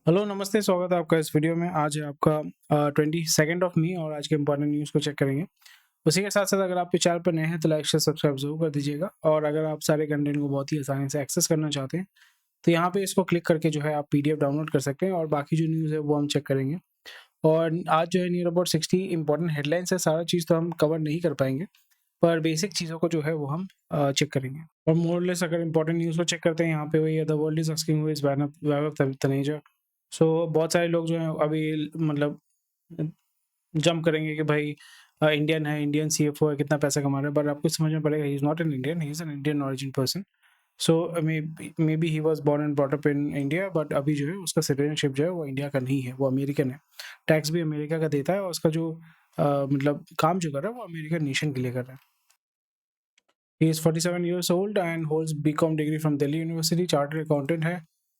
Hello नमस्ते, स्वागत है आपका इस वीडियो में। आज है आपका 22 ऑफ मई और आज के इंपॉर्टेंट न्यूज़ को चेक करेंगे। उसी के साथ साथ अगर आप इस चैनल पर नए हैं तो लाइक शेयर सब्सक्राइब जरूर कर दीजिएगा। और अगर आप सारे कंटेंट को बहुत ही आसानी से एक्सेस करना चाहते हैं तो यहाँ पे इसको क्लिक करके जो है आप पीडीएफ डाउनलोड कर सकते हैं और बाकी जो न्यूज़ है वो हम चेक करेंगे। और आज जो है नियर अबाउट 60 इंपॉर्टेंट हेडलाइंस है। सारा चीज़ तो हम कवर नहीं कर पाएंगे, पर बेसिक चीज़ों को जो है वो हम चेक करेंगे। और मोरलेस अगर इंपॉर्टेंट न्यूज़ को चेक करते हैं, यहाँ पे वही है, the world is asking who is Vaibhav Taneja. So बहुत सारे लोग जो हैं अभी मतलब जंप करेंगे कि भाई इंडियन है, इंडियन सीएफओ है, कितना पैसा कमा रहा है। बट आपको समझना पड़ेगा he is not an Indian, he is an Indian origin person. So maybe he was born and brought up in India, but अभी जो है उसका सिटीजनशिप जो है वो इंडिया का नहीं है, वो अमेरिकन है। टैक्स भी अमेरिका का देता है और उसका जो मतलब काम जो कर रहा है वो अमेरिकन नेशन के लिए कर रहा है। He is 47 years old and holds BCom degree from Delhi University. Chartered accountant है,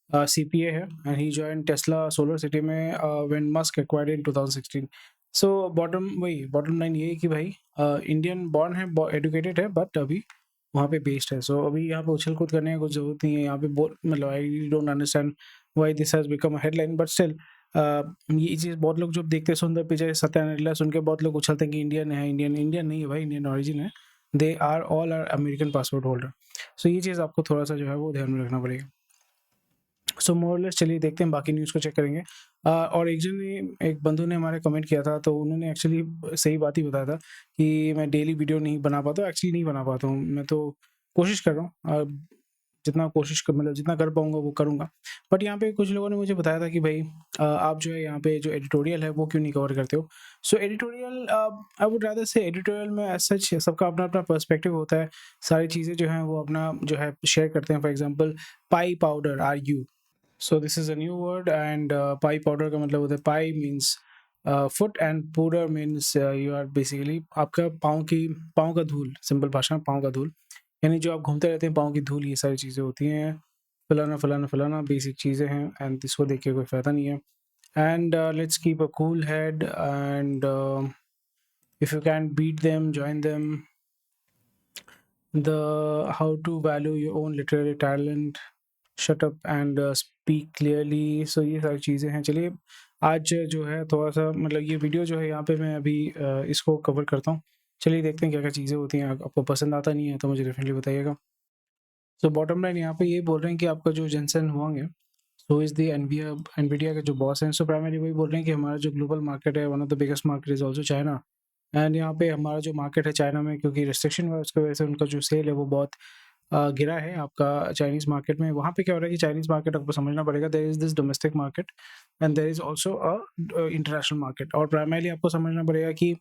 CPA है, and he joined Tesla Solar City में when Musk acquired in 2016. So bottom line ये है कि भाई इंडियन बॉर्न है, एडुकेटेड है, बट अभी वहाँ पे बेस्ड है। सो अभी यहाँ पे उछल कूद करने की कुछ जरूरत नहीं है। यहाँ पे मतलब I don't understand why this has become a headline, but still ये चीज़ बहुत लोग जब देखते हैं सुंदर पिचाई सत्यानारायण सुन के बहुत लोग उछलते हैं कि इंडियन है। इंडियन नहीं है भाई, इंडियन ओरिजिन है। They are all are American passport holder. So ये चीज़ आपको थोड़ा सा जो है वो ध्यान में रखना पड़ेगा। सो मोरलेस चलिए देखते हैं, बाकी न्यूज़ को चेक करेंगे। और एक बंधु ने हमारे कमेंट किया था, तो उन्होंने एक्चुअली सही बात ही बताया था कि मैं डेली वीडियो नहीं बना पाता हूँ। एक्चुअली नहीं बना पाता हूँ, मैं तो कोशिश कर रहा हूँ, जितना कोशिश कर मतलब जितना कर पाऊँगा वो करूँगा। बट यहाँ पे कुछ लोगों ने मुझे बताया था कि भाई आप जो है यहाँ पे जो एडिटोरियल है वो क्यों नहीं कवर करते हो। सो एडिटोरियल, आई वुड रादर से एडिटोरियल में एज सच सबका अपना-अपना पर्सपेक्टिव होता है। सारी चीज़ें जो हैं वो अपना जो है शेयर करते हैं। For example pie powder, R U. So this is a new word and pie powder का मतलब होता है, pie means foot and powder means you are basically आपका पाँव का धूल, सिंपल भाषा में पाँव का धूल। यानी जो आप घूमते रहते हैं पाँव की धूल, ये सारी चीज़ें होती हैं। फलाना बेसिक चीज़ें हैं एंड इसको देख के कोई फ़ायदा नहीं है। And let's keep a cool head and if you can beat them join them. The how to value your own literary talent, shut up and speak clearly. So ये सारी चीज़ें हैं। चलिए आज जो है थोड़ा सा मतलब ये वीडियो जो है यहाँ पे मैं अभी इसको कवर करता हूँ। चलिए देखते हैं क्या क्या चीज़ें होती हैं। आपको पसंद आता नहीं है तो मुझे डेफिनेटली बताइएगा। तो बॉटम लाइन यहाँ पे ये बोल रहे हैं कि आपका जो जेनसेन हुआंग है, सो इज़ द एनवीडिया के जो बॉस हैं। सो प्राइमरी वही बोल रहे हैं कि हमारा जो ग्लोबल मार्केट है, one of the biggest market is also China. And यहाँ पे हमारा जो मार्केट है चाइना में, क्योंकि रिस्ट्रिक्शन हुआ है उसकी वजह से उनका जो सेल है वो बहुत गिरा है आपका चाइनीज़ मार्केट में। वहाँ पे क्या हो रहा है कि चाइनीज़ मार्केट आपको समझना पड़ेगा, there is this domestic market and there is also international market. और प्राइमरली आपको समझना पड़ेगा कि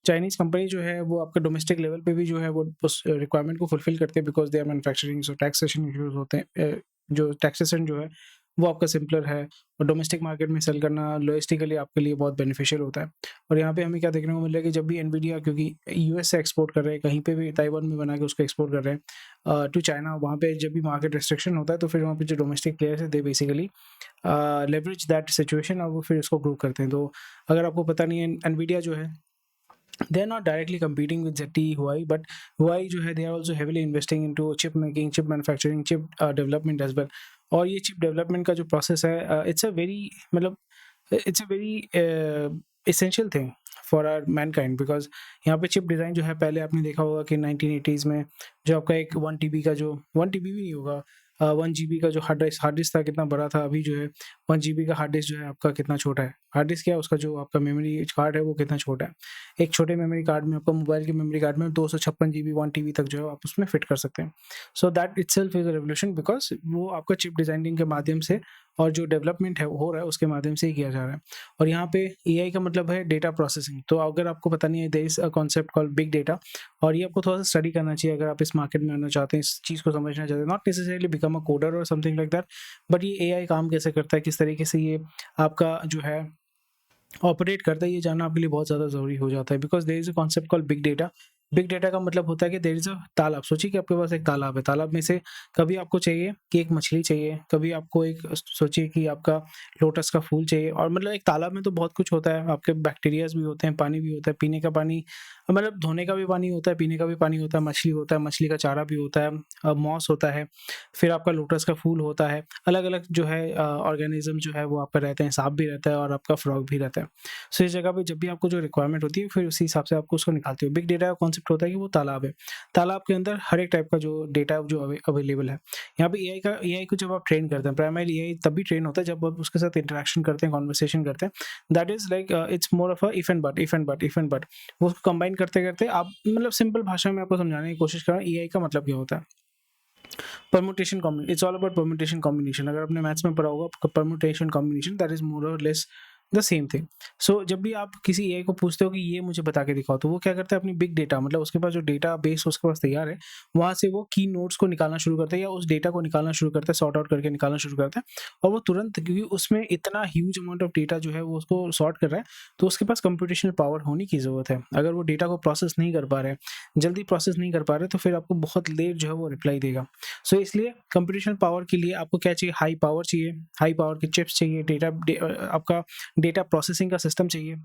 चाइनीज़ कंपनी जो है वो आपके डोमेस्टिक लेवल पे भी जो है वो उस रिक्वायरमेंट को फुलफिल करते हैं, because they are manufacturing. So taxation issues होते हैं, जो टैक्सेशन जो है वो आपका सिंपलर है और डोमेस्टिक मार्केट में सेल करना लॉजिस्टिकली आपके लिए बहुत बेनिफिशियल होता है। और यहाँ पे हमें क्या देखने को मिल रहा है कि जब भी एनवीडिया, क्योंकि यूएस से एक्सपोर्ट कर रहे हैं, कहीं पे भी ताइवान में बना के उसको एक्सपोर्ट कर रहे हैं टू चाइना, वहाँ पे जब भी मार्केट रिस्ट्रिक्शन होता है तो फिर वहाँ पे जो डोमेस्टिक प्लेयर्स है they basically leverage that situation और वो फिर इसको ग्रो करते हैं। तो अगर आपको पता नहीं है, एनवीडिया जो है they are not directly competing with ZTE, Huawei, but Huawei जो है they are also heavily investing into chip making, chip manufacturing, chip development as well. और ये chip development का जो process है, it's a very essential thing for our mankind, because यहाँ पे chip design जो है, पहले आपने देखा होगा कि 1980s में जो आपका एक 1 TB का जो 1 TB भी नहीं होगा, 1 GB का जो हार्ड डिस्क था कितना बड़ा था, अभी जो है 1 GB का हार्ड डिस्क जो है आपका कितना छोटा है। हार्ड डिस्क क्या है, उसका जो आपका मेमोरी कार्ड है वो कितना छोटा है। एक छोटे मेमोरी कार्ड में, आपका मोबाइल के मेमोरी कार्ड में 256 जीबी 1 टीबी तक जो है आप उसमें फिट कर सकते हैं। So that itself is a revolution, because वो आपका चिप डिजाइनिंग के माध्यम से और जो डेवलपमेंट है हो रहा है उसके माध्यम से ही किया जा रहा है। और यहाँ पे एआई का मतलब है डेटा प्रोसेसिंग। तो अगर आपको पता नहीं है, there is a concept called big data, और ये आपको थोड़ा सा स्टडी करना चाहिए अगर आप इस मार्केट में आना चाहते हैं, इस चीज़ को समझना चाहते हैं। Not necessarily become a coder और समथिंग लाइक दैट, बट ये एआई काम कैसे करता है, किस तरीके से ये आपका जो है ऑपरेट करता है, ये जानना आपके लिए बहुत ज़्यादा ज़रूरी हो जाता है, because there is a concept called big data. Big data का मतलब होता है कि देयर इज़ अ तालाब। सोचिए कि आपके पास एक तालाब है, तालाब में से कभी आपको चाहिए कि एक मछली चाहिए, कभी आपको एक सोचिए कि आपका लोटस का फूल चाहिए, और मतलब एक तालाब में तो बहुत कुछ होता है, आपके बैक्टीरियाज़ भी होते हैं, पानी भी होता है, पीने का पानी, मतलब धोने का भी पानी होता है, पीने का भी पानी होता है, मछली होता है, मछली का चारा भी होता है, मॉस होता है, फिर आपका लोटस का फूल होता है, अलग-अलग जो है ऑर्गेनिज़्म जो है वो आपका रहते हैं, साँप भी रहता है और आपका फ्रॉग भी रहता है। सो इस जगह पे जब भी आपको जो रिक्वायरमेंट होती है, फिर उसी हिसाब से आपको उसको निकालते हो। बिग डेटा का कॉन्सेप्ट होता है कि वो तालाब है। तालाब के अंदर हर एक टाइप का जो डेटा जो अवेलेबल है। यहाँ पे एआई को जब आप ट्रेन करते हैं, प्राइमरी एआई तभी ट्रेन होता है जब आप उसके साथ इंटरेक्शन करते हैं, कन्वर्सेशन करते हैं। That is like it's more of a if and but. वो उसको कंबाइन करते-करते आप, मतलब सिंपल भाषा में आपको समझाने की कोशिश कर रहा हूँ, एआई का मतलब क्या होता है। Permutation combination, it's all about permutation combination. अगर आपने मैथ्स में पढ़ा होगा permutation combination, that is more और लेस द सेम थिंग। सो जब भी आप किसी एआई को पूछते हो कि ये मुझे बता के दिखाओ, तो वो क्या करता है, अपनी बिग डेटा, मतलब उसके पास जो डेटा बेस उसके पास तैयार है, वहां से वो की नोट्स को निकालना शुरू करता है, या उस डेटा को निकालना शुरू करता है, सॉर्ट आउट करके निकालना शुरू करता है। और वो तुरंत, क्योंकि उसमें इतना ह्यूज अमाउंट ऑफ डेटा जो है वो उसको सॉर्ट कर रहा है, तो उसके पास कंप्यूटेशनल पावर होने की जरूरत है। अगर वो डेटा को प्रोसेस नहीं कर पा रहे, जल्दी प्रोसेस नहीं कर पा रहे, तो फिर आपको बहुत लेट जो है वो रिप्लाई देगा। सो इसलिए कंप्यूटेशनल पावर के लिए आपको क्या चाहिए, हाई पावर चाहिए, हाई पावर के चिप्स चाहिए, आपका डेटा प्रोसेसिंग का सिस्टम चाहिए,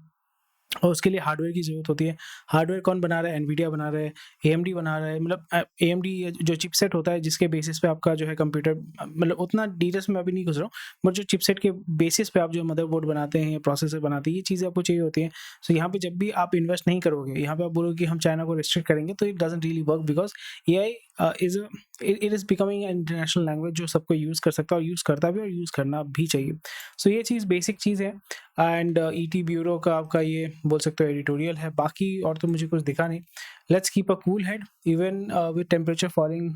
और उसके लिए हार्डवेयर की ज़रूरत होती है। हार्डवेयर कौन बना रहा है, एनवीडिया बना रहा है, एएमडी बना रहा है, मतलब एएमडी जो चिपसेट होता है जिसके बेसिस पे आपका जो है कंप्यूटर, मतलब उतना डिटेल्स में अभी नहीं घुस रहा हूँ, बट जो चिपसेट के बेसिस पे आप जो मदरबोर्ड बनाते हैं या प्रोसेसर बनाते हैं, ये चीज़ें आपको चाहिए होती हैं। सो यहाँ पे जब भी आप इन्वेस्ट नहीं करोगे, यहाँ पे आप बोलोगे कि हम चाइना को रिस्ट्रिक्ट करेंगे, तो it doesn't really work, because AI is it is becoming international language जो सबको यूज़ कर सकता है, और यूज़ करता भी, और यूज़ करना भी चाहिए। सो ये चीज़ बेसिक चीज़ है। एंड ईटी ब्यूरो का आपका ये बोल सकते हो एडिटोरियल है, बाकी और तो मुझे कुछ दिखा नहीं। Let's keep a cool head even with temperature falling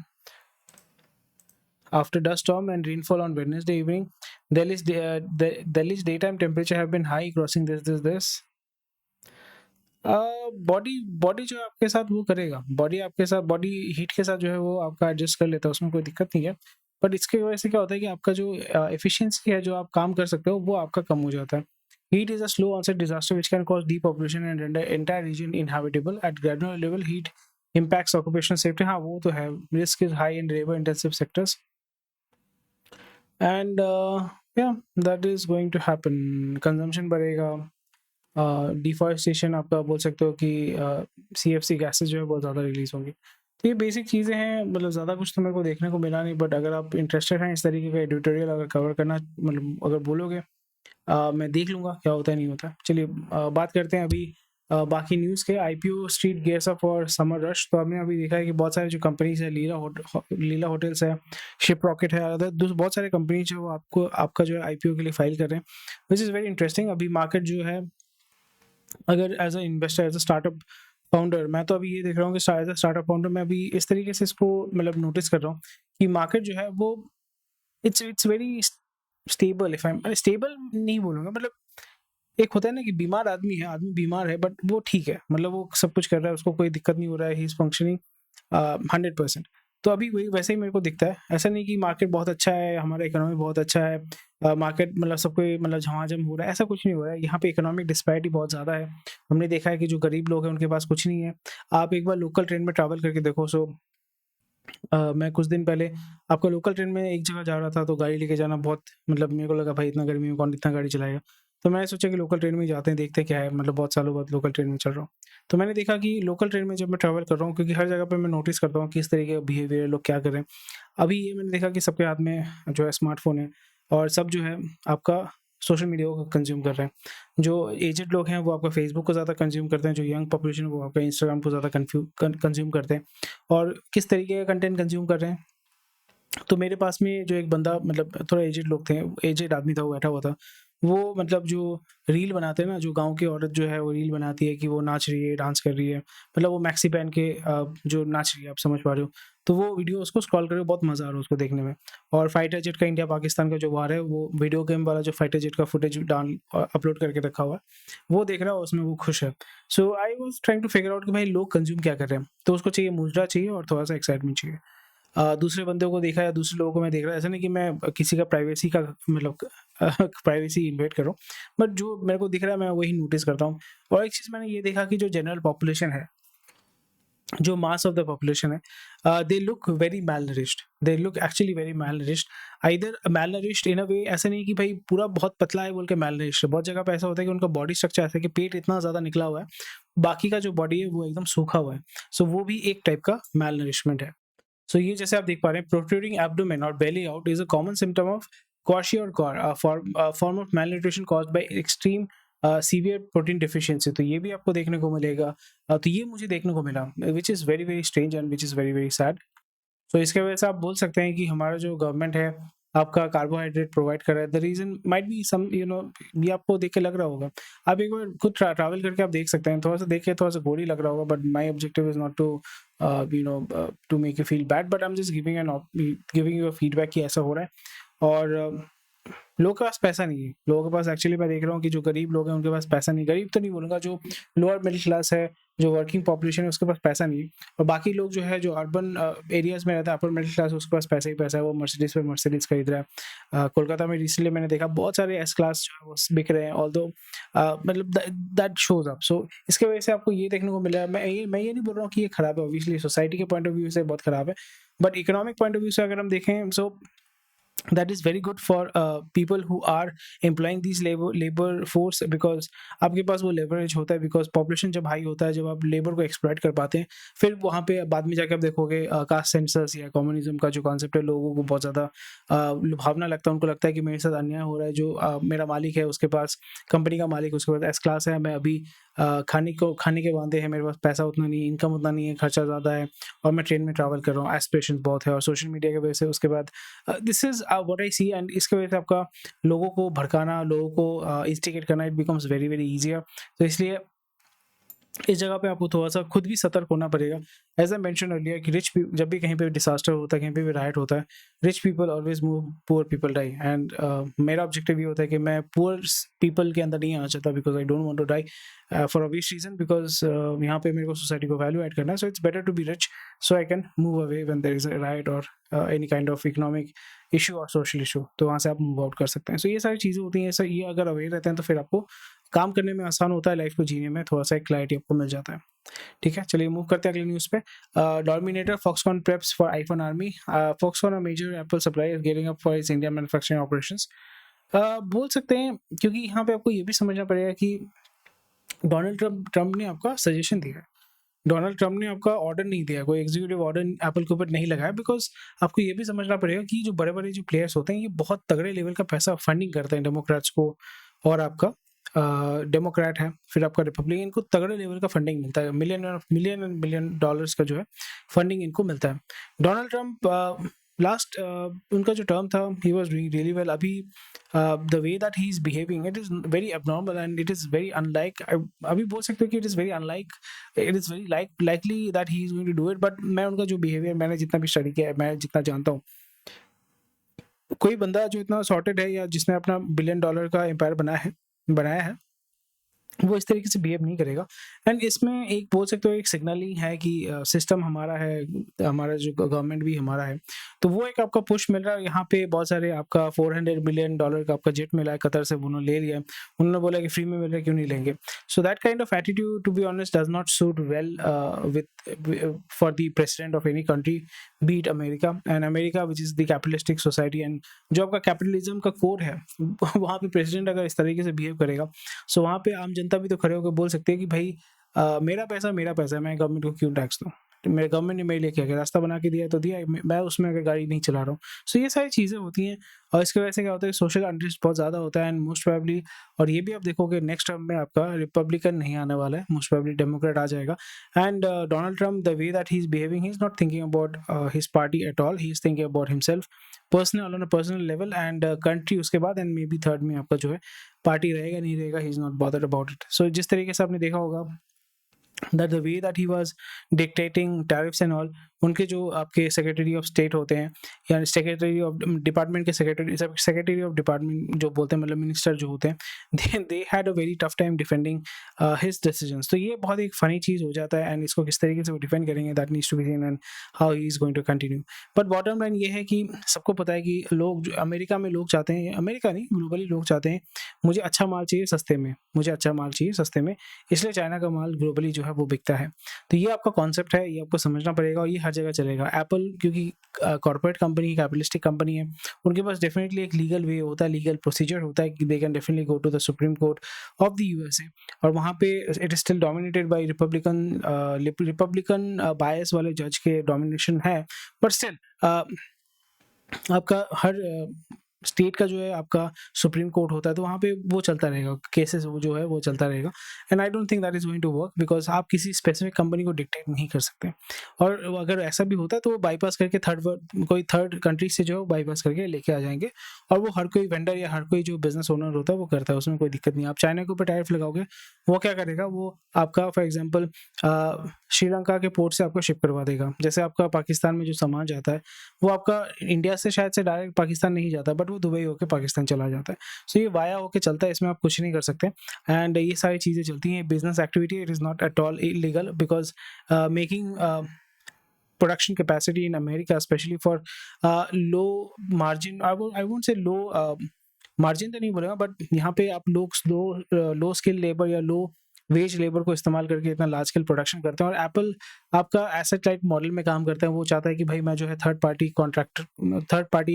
after dust storm and rainfall on Wednesday evening. Delhi's daytime temperature have been high, crossing this. Body body जो है आपके साथ वो करेगा, बॉडी आपके साथ, बॉडी हीट के साथ जो है वो आपका एडजस्ट कर लेता है, उसमें कोई दिक्कत नहीं है। बट इसकी वजह से क्या होता है कि आपका जो एफिशिएंसी है, जो आप काम कर सकते हो, वो आपका कम हो जाता है। Heat is a slow onset disaster which can cause depopulation and render entire region inhabitable at gradual level. Heat impacts occupational safety, हाँ वो तो है, risk is high in labor intensive sectors and yeah, that is going to happen. consumption बढ़ेगा, deforestation आपका बोल सकते हो कि सीएफसी गैसेस जो है बहुत ज़्यादा रिलीज होंगी। तो ये बेसिक चीज़ें हैं, मतलब ज़्यादा कुछ तो मेरे को देखने को मिला नहीं, बट अगर आप इंटरेस्टेड हैं इस तरीके का एडिटोरियल अगर कवर करना, मतलब अगर बोलोगे, मैं देख लूँगा क्या होता है नहीं होता है। चलिए बात करते हैं अभी बाकी न्यूज़ के। IPO street gears up for summer rush. तो हमने अभी देखा है कि बहुत सारे जो कंपनीज है, लीला होटल्स है, शिप रॉकेट है, अदर बहुत सारे कंपनीज जो आपको आपका जो है आईपीओ के लिए फाइल कर रहे हैं, विच इज़ वेरी इंटरेस्टिंग। अभी मार्केट जो है, अगर as a investor, as a startup founder, मैं तो अभी ये देख रहा हूँ कि एज अ स्टार्टअप फाउंडर मैं अभी इस तरीके से इसको मतलब नोटिस कर रहा हूँ कि मार्केट जो है वो it's very stable. If I stable नहीं बोलूँगा, मतलब एक होता है ना कि बीमार आदमी है, आदमी बीमार है, बट वो ठीक है, मतलब वो सब कुछ कर रहा है, उसको कोई दिक्कत नहीं हो रहा है, ही इज फंक्शनिंग 100%। तो अभी वही वैसे ही मेरे को दिखता है। ऐसा नहीं कि मार्केट बहुत अच्छा है, हमारा इकोनॉमी बहुत अच्छा है, मार्केट मतलब सबको मतलब झमाझम हो रहा है, ऐसा कुछ नहीं हो रहा है। यहाँ पे इकोनॉमिक डिस्पैरिटी बहुत ज़्यादा है। हमने देखा है कि जो गरीब लोग हैं उनके पास कुछ नहीं है। आप एक बार लोकल ट्रेन में ट्रैवल करके देखो। सो मैं कुछ दिन पहले आपका लोकल ट्रेन में एक जगह जा रहा था, तो गाड़ी लेके जाना बहुत, मतलब मेरे को लगा भाई इतना गर्मी में कौन इतना गाड़ी चलाएगा। तो मैंने सोचा कि लोकल ट्रेन में ही जाते हैं, देखते हैं क्या है, मतलब बहुत सालों बाद लोकल ट्रेन में चल रहा हूँ। तो मैंने देखा कि लोकल ट्रेन में जब मैं ट्रैवल कर रहा हूँ, क्योंकि हर जगह पे मैं नोटिस करता हूँ किस तरीके का बिहेवियर लोग क्या कर रहे हैं। अभी ये मैंने देखा कि सबके हाथ में जो है स्मार्टफ़ोन है, और सब जो है आपका सोशल मीडिया को कंज़्यूम कर रहे हैं। जो एजेड लोग हैं वो आपका फेसबुक को ज़्यादा कंज़्यूम करते हैं, जो यंग पॉपुलेशन है वो आपका इंस्टाग्राम को ज़्यादा कंज़्यूम करते हैं। और किस तरीके का कंटेंट कंज़्यूम कर रहे हैं, तो मेरे पास में जो एक बंदा, मतलब थोड़ा एजेड लोग थे, एजेड आदमी था, वो बैठा हुआ था। वो मतलब जो रील बनाते हैं ना, जो गाँव की औरत जो है वो रील बनाती है कि वो नाच रही है, डांस कर रही है, मतलब वो मैक्सी पहन के जो नाच रही है, आप समझ पा रहे हो। तो वो वीडियो उसको स्क्रॉल करके बहुत मज़ा आ रहा है उसको देखने में। और फाइटर जेट का इंडिया पाकिस्तान का जो वार है, वो वीडियो गेम वाला जो फाइटर जेट का फुटेज अपलोड करके रखा हुआ है, वो देख रहा है, उसमें वो खुश है। So I was trying to figure out कि भाई लोग कंज़्यूम क्या कर रहे हैं। तो उसको चाहिए मुजरा चाहिए और थोड़ा-सा एक्साइटमेंट चाहिए। दूसरे बंदों को देखा या दूसरे लोगों को मैं देख रहा, ऐसा नहीं कि मैं किसी का प्राइवेसी का मतलब प्राइवेसी इन्वेड कर रहा हूँ, बट जो मेरे को दिख रहा है मैं वही नोटिस करता हूँ। और एक चीज़ मैंने ये देखा कि जो जनरल पॉपुलेशन है, जो मास ऑफ द पॉपुलेशन है, they look very malnourished, they look actually very malnourished, either malnourished इन अ वे, ऐसा नहीं कि भाई पूरा बहुत पतला है बोल के malnourished है। बहुत जगह पे ऐसा होता है कि उनका बॉडी स्ट्रक्चर ऐसा है कि पेट इतना ज़्यादा निकला हुआ है, बाकी का जो बॉडी है वो एकदम सूखा हुआ है। सो वो भी एक टाइप का malnourishment है। सो ये जैसे आप देख पा रहे हैं, प्रोट्रूडिंग एब्डोमेन और belly out is a common symptom of kwashiorkor, form of malnutrition caused by extreme severe protein deficiency. तो ये भी आपको देखने को मिलेगा। तो ये मुझे देखने को मिला, विच is very very strange and which is very very sad. तो इसके वजह से आप बोल सकते हैं कि हमारा जो गवर्नमेंट है आपका कार्बोहाइड्रेट प्रोवाइड कर रहा है। The reason might be some, you know, ये आपको देख के लग रहा होगा। आप एक बार खुद ट्रैवल करके आप देख सकते हैं, थोड़ा सा देख के थोड़ा सा बोरी लग रहा होगा, but my objective is not to you know to make you feel bad, but I am just giving you a feedback कि ऐसा हो रहा है। और लोगों के पास पैसा नहीं है। लोगों के पास एक्चुअली मैं देख रहा हूँ कि जो गरीब लोग हैं उनके पास पैसा नहीं, गरीब तो नहीं बोलूँगा, जो लोअर मिडिल क्लास है, जो वर्किंग पॉपुलेशन है, उसके पास पैसा नहीं है। और बाकी लोग जो है जो अर्बन एरियाज़ में रहता है, अपर मिडिल क्लास, उसके पास पैसा ही पैसा है, वो मर्सिडीज़ पे मर्सिडीज़ खरीद रहा है। कोलकाता में रिसेंटली मैंने देखा बहुत सारे एस क्लास जो है वो बिक रहे हैं, ऑल्दो मतलब दैट शोज़ अप। सो इसके वजह से आपको ये देखने को मिला है। मैं ये नहीं बोल रहा हूँ कि ये खराब है, ऑब्वियसली सोसाइटी के पॉइंट ऑफ व्यू से बहुत खराब है, but economic point of view से अगर हम देखें, सो that is very good for people who are employing these labor force, because आपके पास वो leverage होता है, because population जब हाई होता है, जब आप लेबर को एक्सप्लॉइट कर पाते हैं, फिर वहाँ पे बाद में जाके आप देखोगे कास्ट सेंसस या कम्युनिज्म का जो कॉन्सेप्ट है, लोगों को बहुत ज़्यादा लुभावना लगता है। उनको लगता है कि मेरे साथ अन्याय हो रहा है, जो मेरा मालिक है उसके पास, कंपनी का मालिक उसके पास एस क्लास है, मैं अभी खाने के वादे हैं, मेरे पास पैसा उतना नहीं है, इनकम उतना नहीं है, खर्चा ज़्यादा है, और मैं ट्रेन में ट्रैवल कर रहा हूँ, एस्पिरेशंस बहुत है, और सोशल मीडिया की वजह से उसके बाद this is what I see. And इसकी वजह से आपका लोगों को भड़काना, लोगों को इंस्टिगेट करना, it becomes very very easier. तो इसलिए इस जगह पे आपको थोड़ा सा खुद भी सतर्क होना पड़ेगा। एज आई मेंशन अर्लियर कि जब भी कहीं पे डिसास्टर होता है, कहीं पे भी राइट होता है, rich people always move, poor people die. And मेरा ऑब्जेक्टिव ये होता है कि मैं पुअर पीपल के अंदर नहीं आना चाहता, because I don't want to die for obvious reason, because यहाँ पे मेरे को सोसाइटी को वैल्यू ऐड करना है। So it's better to be rich so I can move away when there is a right और any kind of economic issue और social issue, तो वहाँ से आप मूव आउट कर सकते हैं। सो ये सारी चीज़ें होती हैं। ये अगर अवेयर रहते हैं तो फिर आपको काम करने में आसान होता है, लाइफ को जीने में थोड़ा सा एक क्लैरिटी आपको मिल जाता है। ठीक है, चलिए मूव करते हैं अगली न्यूज़ पे। Dominator Foxconn preps for iPhone army, Foxconn a major Apple supplier gearing up for its India manufacturing operations. बोल सकते हैं, क्योंकि यहाँ पे आपको ये भी समझना पड़ेगा कि डोनाल्ड ट्रम्प ने आपका सजेशन दिया है। डोनाल्ड ट्रम्प ने आपका ऑर्डर नहीं दिया, कोई एग्जीक्यूटिव ऑर्डर एप्पल के ऊपर नहीं लगाया, बिकॉज आपको ये भी समझना पड़ेगा कि जो बड़े बड़े जो प्लेयर्स होते हैं, ये बहुत तगड़े लेवल का पैसा फंडिंग करते हैं डेमोक्रेट्स को, और आपका डेमोक्रेट है, फिर आपका रिपब्लिकन को तगड़े लेवल का फंडिंग मिलता है, मिलियन एंड बिलियन डॉलर्स का जो है फंडिंग इनको मिलता है। डोनाल्ड ट्रम्प लास्ट उनका जो टर्म था, he was doing really well. अभी the way that he is behaving, it is very abnormal and it is very unlike, अभी बोल सकते हो कि it is very unlike, it is very likely that he is going to do it. But मैं उनका जो behaviour, मैंने जितना भी स्टडी किया है, मैं जितना जानता हूँ, कोई बंदा जो इतना सॉर्टेड है या जिसने अपना बिलियन डॉलर का एम्पायर बनाया है, वो इस तरीके से बिहेव नहीं करेगा। एंड इसमें एक बोल सकते हो एक सिग्नल ही है कि सिस्टम हमारा है, हमारा जो गवर्नमेंट भी हमारा है, तो वो एक आपका पुश मिल रहा है। यहाँ पे बहुत सारे आपका $400 बिलियन का आपका जेट मिला है कतर से, उन्होंने ले लिया है, उन्होंने बोला कि फ्री में मिल रहा है, क्यों नहीं लेंगे। So that kind of attitude, to be honest, does not suit well with for the president of any country, beat America, and America which is the capitalistic society. And जो आपका कैपिटलिज्म का core है, वहाँ पे president अगर इस तरीके से बिहेव करेगा, सो वहाँ पे आम जनता भी तो खड़े होकर बोल सकते हैं कि भाई मेरा पैसा है, मैं गवर्नमेंट को क्यों टैक्स दूँ। मेरे गवर्नमेंट ने मेरे लिए क्या किया, रास्ता बना के दिया है तो दिया है, मैं उसमें अगर गाड़ी नहीं चला रहा हूँ। सो ये सारी चीज़ें होती हैं, और इसकी वजह से क्या होता है, सोशल अनरेस्ट बहुत ज़्यादा होता है। एंड मोस्ट प्रोबेबली, और ये भी आप देखोगे नेक्स्ट टर्म में आपका रिपब्लिकन नहीं आने वाला है, मोस्ट प्रोबेबली डेमोक्रेट आ जाएगा। And Donald Trump, the way that he is behaving, he is not thinking about his party at all, he is thinking about himself, personal, on a personal level, and country उसके बाद, and may be third में आपका जो है party रहेगा नहीं रहेगा, he is not bothered about it. So जिस तरीके से आपने देखा होगा that the way that he was dictating tariffs and all, उनके जो आपके सेक्रेटरी ऑफ स्टेट होते हैं या सेक्रेटरी ऑफ डिपार्टमेंट के सेक्रेटरी ऑफ डिपार्टमेंट जो बोलते हैं, मतलब मिनिस्टर जो होते हैं, they had a very tough time defending his decisions. तो ये बहुत एक फनी चीज़ हो जाता है, एंड इसको किस तरीके से वो डिफेंड करेंगे, that needs to be seen and how he is going to continue. But bottom line ये है कि सबको पता है कि लोग जो अमेरिका में लोग चाहते हैं, अमेरिका नहीं ग्लोबली लोग चाहते हैं, मुझे अच्छा माल चाहिए सस्ते में, मुझे अच्छा माल चाहिए सस्ते में, इसलिए चाइना का माल ग्लोबली जो है वो बिकता है। तो ये आपका कॉन्सेप्ट है, ये आपको समझना पड़ेगा, और ये हर जगह चलेगा। एप्पल क्योंकि कॉर्पोरेट कंपनी, कैपिटलिस्टिक कंपनी है, उनके पास डेफिनेटली एक लीगल वे होता है, लीगल प्रोसीजर होता है कि they can definitely go to the Supreme Court of the USA, और वहाँ पे it is still dominated by Republican bias वाले जज के डोमिनेशन है, बट स्टिल आपका हर स्टेट का जो है आपका सुप्रीम कोर्ट होता है, तो वहाँ पे वो चलता रहेगा, केसेस वो जो है वो चलता रहेगा। And I don't think that is going to work, because आप किसी स्पेसिफिक कंपनी को डिक्टेट नहीं कर सकते, और अगर ऐसा भी होता है तो वो बाईपास करके कोई थर्ड कंट्री से जो है बाईपास करके लेके आ जाएंगे, और वो हर कोई वेंडर या हर कोई जो बिजनेस ओनर होता है वो करता है, उसमें कोई दिक्कत नहीं। आप चाइना के ऊपर टैरिफ लगाओगे, वो क्या करेगा, वो आपका फॉर एग्जाम्पल श्रीलंका के पोर्ट से आपको शिप करवा देगा। जैसे आपका पाकिस्तान में जो सामान जाता है, वो आपका इंडिया से शायद से डायरेक्ट पाकिस्तान नहीं जाता, बट वो दुबई होकर पाकिस्तान चला जाता है। सो ये वाया होकर चलता है, इसमें आप कुछ नहीं कर सकते। एंड ये सारी चीज़ें चलती हैं, business activity, it is not at all illegal, because making production capacity in America, especially for low margin, I won't say low margin तो नहीं बोलेगा, बट यहाँ पे आप लोग लो स्किल लेबर या लो वेज लेबर को इस्तेमाल करके इतना लार्ज स्केल प्रोडक्शन करते हैं। और एप्पल आपका एसेट लाइट मॉडल में काम करता है, वो चाहता है कि भाई मैं जो है थर्ड पार्टी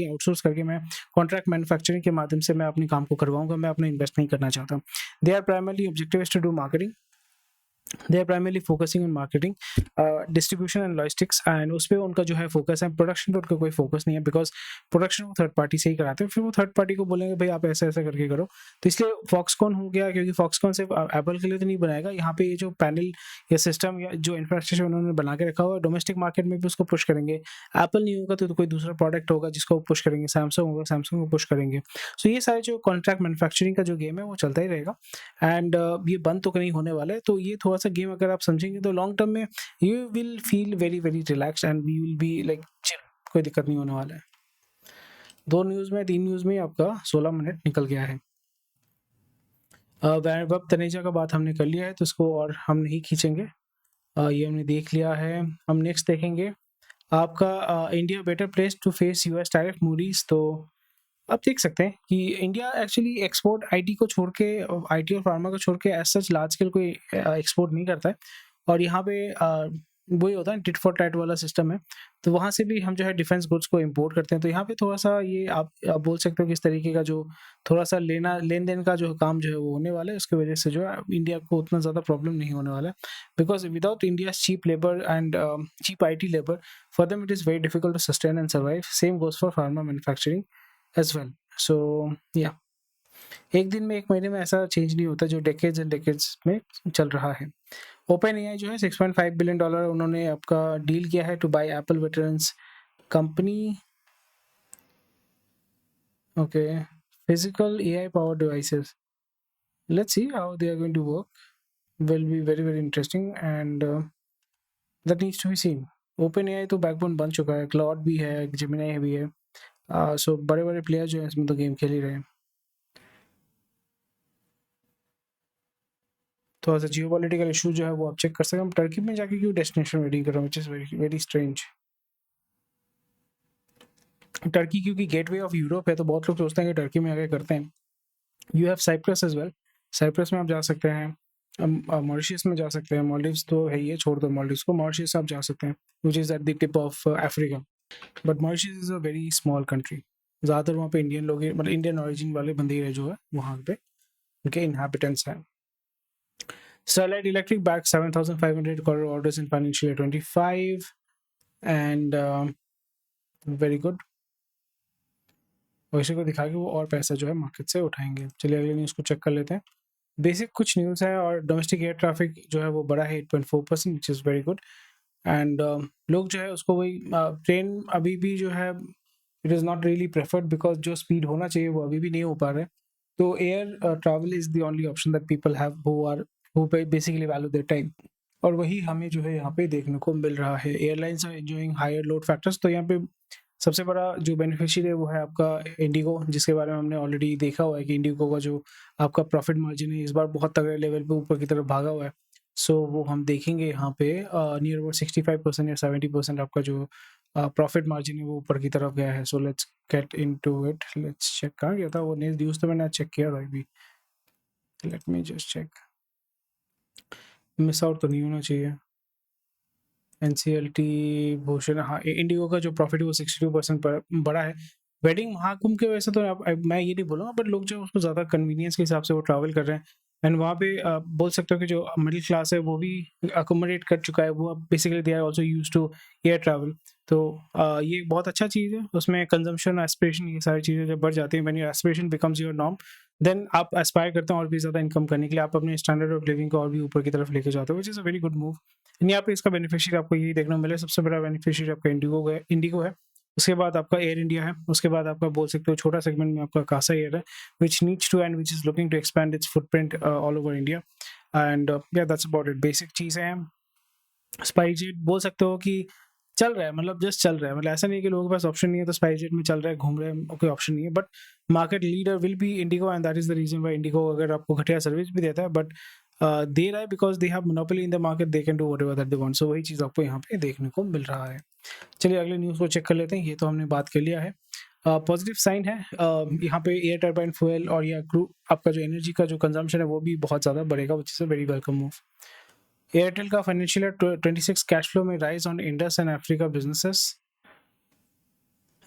आउटसोर्स करके मैं कॉन्ट्रैक्ट मैन्युफैक्चरिंग के माध्यम से मैं अपने काम को करवाऊंगा, मैं अपना इन्वेस्ट नहीं करना चाहता। They are primarily objective is to do marketing, they are primarily focusing on marketing, distribution and logistics, and उस पर उनका जो है फोकस है। प्रोडक्शन पे उनका कोई फोकस नहीं है, बिकॉज प्रोडक्शन वो थर्ड पार्टी से ही कराते हैं, फिर वो थर्ड पार्टी को बोलेंगे भाई आप ऐसा ऐसा करके करो। तो इसलिए फॉक्सकॉन हो गया, क्योंकि फॉक्सकॉन सिर्फ एप्पल के लिए तो नहीं बनाएगा, यहाँ पे ये जो पैनल या सिस्टम या जो इंफ्रास्ट्रक्चर उन्होंने बना के रखा हुआ है, डोमेस्टिक मार्केट में भी उसको पुश करेंगे। एप्पल नहीं होगा तो कोई दूसरा प्रोडक्ट होगा जिसको पुश करेंगे, सैमसंग होगा सैमसंग को पुश करेंगे। सो ये सारे जो कॉन्ट्रैक्ट मैन्युफैक्चरिंग का जो गेम है वो चलता ही रहेगा, एंड ये बंद तो नहीं होने वाला है। तो ये थोड़ा सा गेम अगर आप समझेंगे तो लॉन्ग टर्म में you will feel very very relax and we will be like chill, कोई दिक्कत नहीं होने वाला है। 3 न्यूज़ में आपका 16 मिनट निकल गया है। वैभव तनेजा का बात हमने कर लिया है, तो इसको और हम नहीं खींचेंगे, ये हमने देख लिया है। हम नेक्स्ट देखेंगे आपका India better place to face US tariff Moody's. तो आप देख सकते हैं कि इंडिया एक्चुअली एक्सपोर्ट आईटी को छोड़ के, आईटी और फार्मा को छोड़ के एज सच लार्ज स्केल कोई एक्सपोर्ट नहीं करता है, और यहाँ पे वही होता है टिट फॉर टैट वाला सिस्टम है, तो वहाँ से भी हम जो है डिफेंस गुड्स को इंपोर्ट करते हैं। तो यहाँ पे थोड़ा सा ये आप बोल सकते हो कि इस तरीके का जो थोड़ा सा लेन देन का जो काम जो है वो होने वाला है, उसकी वजह से जो है इंडिया को उतना ज़्यादा प्रॉब्लम नहीं होने वाला है, because without India cheap labour and cheap IT labour, for them it is very difficult to sustain and survive. Same goes for pharma manufacturing as well. So या एक दिन में, एक महीने में ऐसा चेंज नहीं होता जो डेकेड्स एंड डेकेड्स में चल रहा है। ओपन एआई जो है $6.5 बिलियन उन्होंने आपका डील किया है to buy Apple veterans company. Okay, physical AI power devices, let's see how they are going to work, will be very very interesting and that needs to be seen. Open AI तो backbone बन चुका है, cloud भी है, Gemini भी है, सो बड़े बड़े प्लेयर जो है इसमें तो गेम खेल ही रहे हैं। थोड़ा सा जियो पॉलिटिकल इशू जो है वो आप चेक कर सकते हैं। टर्की में जाके क्यों डेस्टिनेशन वेटिंग कर रहा हूँ, विच is very very strange. Turkey क्योंकि गेटवे ऑफ यूरोप है, तो बहुत लोग सोचते हैं कि टर्की में आके करते हैं। You have Cyprus as well, Cyprus में आप जा सकते हैं, मॉरिशस में जा सकते हैं, मॉलडीव्स तो है ही है, छोड़ दो मॉलडीव्स को, मॉरिशस आप जा सकते हैं which is at the tip of Africa, but Mauritius is a very small country. ज़्यादातर वहाँ पे इंडियन लोग, मतलब इंडियन ऑरिजिन वाले बंदे ही जो है वहाँ पे उनके इनहैबिटेंट्स हैं। Sterlite Electric backed 7,500 crore orders in financial year 25, and very good। भविष्य को दिखा के वो और पैसा जो है मार्केट से उठाएंगे। चलिए अगले न्यूज़ को चेक कर लेते हैं। बेसिक कुछ न्यूज़ है, और डोमेस्टिक एयर ट्रैफिक जो है वो बढ़ा है 8.4%, विच इज़ वेरी गुड। एंड लोग जो है उसको वही ट्रेन अभी भी जो है it is not really preferred, because जो स्पीड होना चाहिए वो अभी भी नहीं हो पा रहा है। तो air travel is the only option that people have who basically value their time. और वही हमें जो है यहाँ पे देखने को मिल रहा है। Airlines are enjoying higher load factors, तो यहाँ पे सबसे बड़ा जो बेनिफिशियरी है वो है आपका इंडिगो, जिसके बारे में हमने ऑलरेडी देखा हुआ है कि इंडिगो का जो आपका प्रॉफिट मार्जिन है इस बार बहुत तगड़े लेवल पे ऊपर की तरफ भागा हुआ है। सो वो हम देखेंगे यहाँ पे नियर अबाउट 65% या 70% आपका जो प्रॉफिट मार्जिन है वो ऊपर की तरफ गया है। So let's get into it, let's check. कहाँ गया था वो न्यूज़? तो मैंने चेक किया था अभी, let me just check. Miss out तो नहीं होना चाहिए। एनसीएलटी, भूषण, हाँ, इंडिगो का जो प्रॉफिट है वो 62% पर बढ़ा है। वेडिंग महाकुंभ की वजह से तो मैं ये नहीं बोलूँगा, बट लोग जो उसको ज़्यादा कन्वीनियंस के हिसाब से वो ट्रैवल कर रहे हैं। एंड वहाँ पे बोल सकते हो कि जो मिडिल क्लास है वो भी अकोमोडेट कर चुका है, वो अब basically they are also use to air travel. तो ये एक बहुत अच्छा चीज़ है। उसमें कंजम्पशन, एस्पिरेशन, ये सारी चीज़ें जब बढ़ जाती हैं, when your aspiration becomes your norm, then आप एस्पायर करते हैं और भी ज़्यादा इनकम करने के लिए, आप अपने स्टैंडर्ड ऑफ लिविंग को और भी ऊपर की तरफ लेके जाते हो, विच is a very good move. यहाँ पे इसका बेनिफिशियरी आपको यही देखने को मिला। सबसे बड़ा बेनिफिशियरी आपका इंडिगो है, उसके बाद आपका एयर इंडिया है, उसके बाद आपका बोल सकते हो छोटा सेगमेंट में आपका कासा एयर है, which needs to and which is looking to expand its footprint all over India. And yeah that's about it. Basic चीज़ें हैं। स्पाइसजेट बोल सकते हो कि चल रहा है, मतलब जस्ट चल रहा है, मतलब ऐसा नहीं है कि लोगों के पास ऑप्शन नहीं है तो स्पाइसजेट में चल रहा है, घूम रहे हैं, कोई ऑप्शन नहीं है। But market leader will be IndiGo, and that is the reason why IndiGo अगर आपको घटिया सर्विस भी देता है, बट दे रहा है because they have monopoly in the market, they can do whatever that they want. So वही चीज़ आपको यहाँ पे देखने को मिल रहा है। चलिए अगले न्यूज़ को चेक कर लेते हैं। ये तो हमने बात कर लिया है। पॉजिटिव साइन है, यहाँ पे एयर टर्बाइन फ्यूल और या क्रू आपका जो एनर्जी का जो कंजम्पशन है वो भी बहुत ज़्यादा बढ़ेगा, which is a very welcome move. Airtel का फाइनेंशियल ईयर 26 कैश फ्लो में rise on Indus and Africa businesses.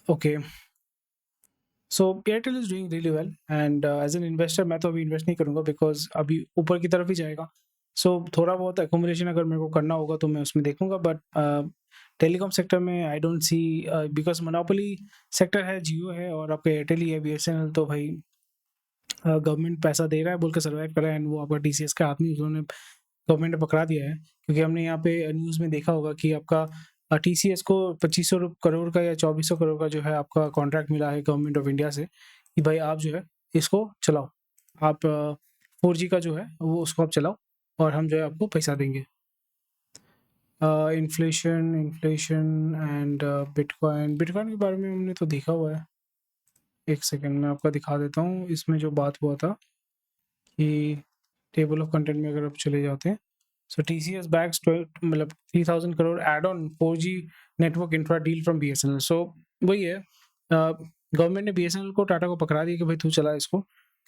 Okay, so Airtel is doing really well, and as an investor मैं तो अभी इन्वेस्ट नहीं करूंगा बिकॉज अभी ऊपर की तरफ ही जाएगा। सो थोड़ा बहुत एकोमोडेशन अगर मेरे को करना होगा तो मैं उसमें देखूंगा, बट टेलीकॉम सेक्टर में I don't see, because monopoly sector है, जियो है और आपका एयरटेल ही है, बीएसएनएल तो भाई गवर्नमेंट पैसा दे रहा है बोल के सर्वाइव कर रहा है, एंड वो आपका टीसीएस के हाथ में उन्होंने गवर्नमेंट ने पकड़ा दिया है। क्योंकि हमने यहाँ पे न्यूज़ में देखा होगा कि आपका टीसीएस को 2500 करोड़ का या 2400 करोड़ का जो है आपका कॉन्ट्रैक्ट मिला है गवर्नमेंट ऑफ इंडिया से कि भाई आप जो है इसको चलाओ, आप 4G का जो है वो उसको आप चलाओ और हम जो है आपको पैसा देंगे। इन्फ्लेशन एंड बिटकॉइन के बारे में हमने तो देखा हुआ है। एक सेकेंड में आपका दिखा देता हूँ, इसमें जो बात हुआ था कि टेबल ऑफ कंटेंट में अगर आप चले जाते हैं, सो टीसीएस बैग्स 12 मतलब 3000 crore add on 4G network infra deal from BSNL. So वही है, गवर्नमेंट ने बीएसएनएल को, टाटा को पकड़ा दिया कि भाई तू चला इसको,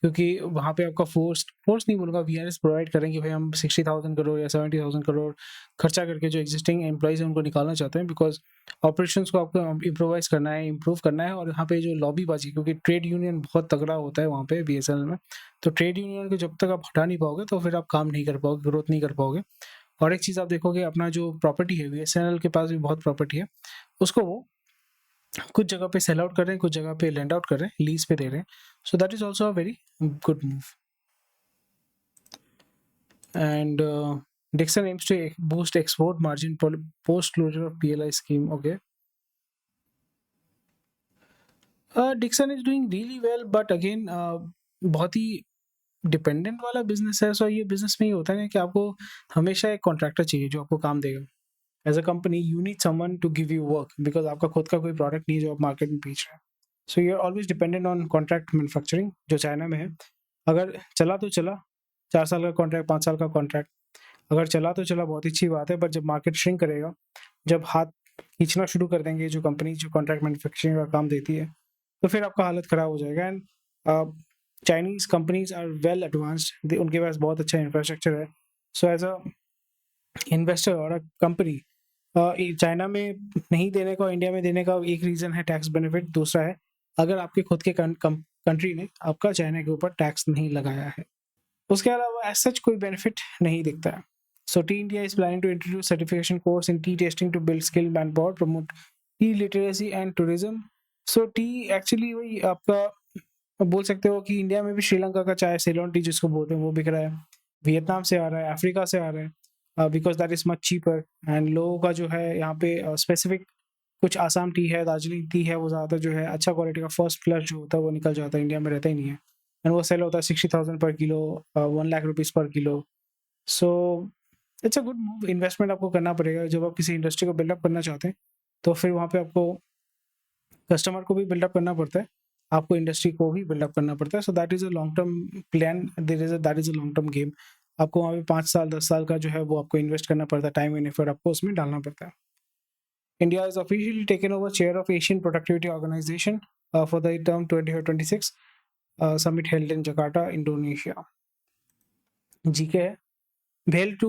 क्योंकि वहाँ पे आपका फोर्स नहीं बोलूँगा, वीआरएस प्रोवाइड करेंगे भाई हम 60,000 करोड़ या 70,000 करोड़ खर्चा करके जो एग्जिस्टिंग एम्प्लॉइज हैं उनको निकालना चाहते हैं, बिकॉज ऑपरेशंस को आपको इम्प्रोवाइज करना है, इम्प्रूव करना है। और यहाँ पे जो लॉबीबाजी, क्योंकि ट्रेड यूनियन बहुत तगड़ा होता है वहाँ पे बीएसएनएल में, तो ट्रेड यूनियन को जब तक आप हटा नहीं पाओगे तो फिर आप काम नहीं कर पाओगे, ग्रोथ नहीं कर पाओगे। और एक चीज़ आप देखोगे, अपना जो प्रॉपर्टी है, बीएसएनएल के पास भी बहुत प्रॉपर्टी है, उसको वो कुछ जगह पे सेल आउट कर रहे हैं, कुछ जगह पे लेंड आउट कर रहे हैं, लीज पे दे रहे हैं। So that is also a very good move. And Dixon aims to boost export margin post closure of PLI scheme. Okay. Dixon is doing really well, but again बहुत ही dependent वाला business है। सो ये business में ही होता है ना कि आपको हमेशा एक कॉन्ट्रैक्टर चाहिए जो आपको काम देगा। As a company you need someone to give you work, because आपका खुद का कोई प्रोडक्ट नहीं है जो आप मार्केट में बेच रहे हैं। So you are always dependent on contract manufacturing जो चाइना में है। अगर चला तो चला 4 साल का कॉन्ट्रैक्ट, 5 साल का कॉन्ट्रैक्ट, अगर चला तो चला, बहुत अच्छी बात है। बट जब मार्केट श्रिंक करेगा, जब हाथ खींचना शुरू कर देंगे जो कंपनी जो कॉन्ट्रैक्ट मैन्युफैक्चरिंग का काम देती है, तो फिर आपका हालत ख़राब हो जाएगा। And Chinese companies are well advanced, उनके पास बहुत अच्छा इंफ्रास्ट्रक्चर है। सो एज अ इन्वेस्टर और अ कंपनी, चाइना में नहीं देने का, इंडिया में देने का एक रीज़न है टैक्स बेनिफिट, दूसरा है अगर आपके खुद के कंट्री ने आपका चाइना के ऊपर टैक्स नहीं लगाया है। उसके अलावा एज सच कोई बेनिफिट नहीं दिखता है। So tea India is planning to introduce certification course in tea testing to build skill man power, promote tea literacy and tourism. So tea actually वही आपका बोल सकते हो कि इंडिया में भी श्रीलंका का चाय, सेलोन टी जिसको बोलते हैं, वो बिक रहा है, वियतनाम से आ रहा है, अफ्रीका से आ रहा है, because that is much cheaper. And लोगों का जो है यहाँ पे स्पेसिफिक कुछ आसाम टी है, दार्जिलिंग टी है, वो ज़्यादातर जो है अच्छा क्वालिटी का फर्स्ट फ्लश जो होता है वो निकल जाता है, इंडिया में रहता ही नहीं है। एंड वो सेल होता है 60,000 पर किलो, 1 लाख रुपीज़ पर kilo. So it's a good move. Investment आपको करना पड़ेगा जब आप किसी इंडस्ट्री को बिल्डअप करना चाहते हैं, तो फिर वहाँ पे आपको कस्टमर को भी बिल्डअप करना पड़ता है, आपको इंडस्ट्री को भी बिल्डअप करना पड़ता है। So that is a long term plan, that is a long term game. आपको वहाँ पे 5 साल 10 साल का जो है वो आपको इन्वेस्ट करना पड़ता है, टाइम एंड एफर्ट आपको उसमें डालना पड़ता है। India has officially taken over chair of Asian Productivity Organization for the term 2026 summit held in Jakarta, Indonesia. GK है. Hailed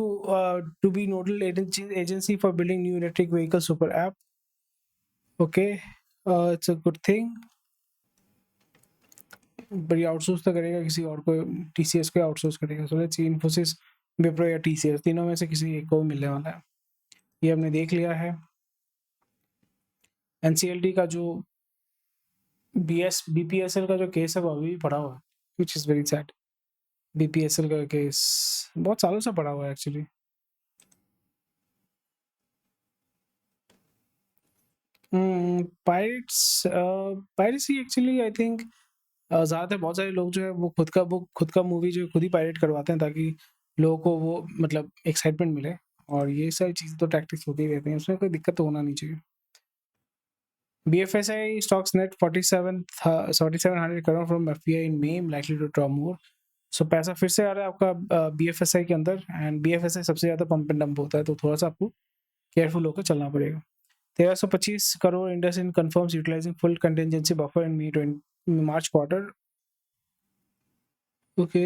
to be nodal agency for building new electric vehicle super app. Okay, it's a good thing. पर ये outsource तो करेगा किसी और को, TCS को outsource करेगा। So let's see, Infosys, Wipro या TCS, तीनों में से किसी एक को मिलने वाला है। ये हमने देख लिया है। NCLT का जो BPSL का जो केस है वो अभी भी पड़ा हुआ है, विच इज़ वेरी सैड। BPSL का केस बहुत सालों से पड़ा हुआ है actually. Piracy actually I think ज़्यादातर बहुत सारे लोग जो है वो खुद का मूवी जो है खुद ही पायरेट करवाते हैं, ताकि लोगों को वो मतलब एक्साइटमेंट मिले, और ये सारी चीज़ें तो टैक्टिक्स होती ही रहती हैं, उसमें कोई दिक्कत तो होना नहीं चाहिए। BFSI stocks net 4700 crore from FPI in May, likely to draw more. सो पैसा फिर से आ रहा है आपका BFSI के अंदर, एंड BFSI सबसे ज़्यादा पंप एंड डंप होता है, तो थोड़ा-सा आपको केयरफुल होकर चलना पड़ेगा। 1325 crore IndusInd confirms utilizing full contingency buffer in March quarter. Okay,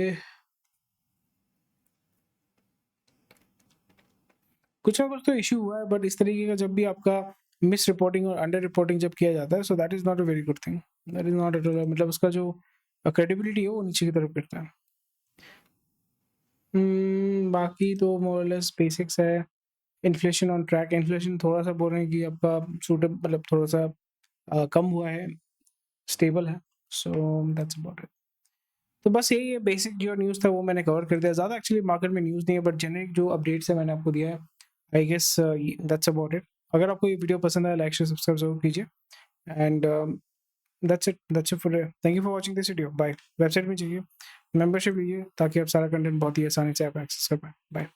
कुछ ना कुछ तो इश्यू हुआ है, बट इस तरीके का जब भी आपका मिस रिपोर्टिंग और अंडर रिपोर्टिंग जब किया जाता है, so that is not a very good thing. That is not at all, मतलब उसका जो क्रेडिबिलिटी है वो नीचे की तरफ गिरता है। बाकी तो मोर और लेस बेसिक्स है। इन्फ्लेशन ऑन ट्रैक, इन्फ्लेशन थोड़ा-सा बोल रहे हैं कि आपका मतलब थोड़ा-सा कम हुआ है, स्टेबल है। So that's about it. तो बस यही है, बेसिक जो न्यूज़ था वो मैंने कवर कर दिया। ज़्यादा एक्चुअली मार्केट में न्यूज़ नहीं है, बट जेनेरिक जो अपडेट्स है मैंने आपको दिया है। I guess that's about it. अगर आपको ये वीडियो पसंद आया, लाइक शेयर सब्सक्राइब ज़रूर कीजिए, and that's it for today. Thank you for watching this video. Bye. Website में जाइए, मेंबरशिप लीजिए, ताकि आप सारा कंटेंट बहुत ही आसानी से आप एक्सेस कर पाएँ। बाय।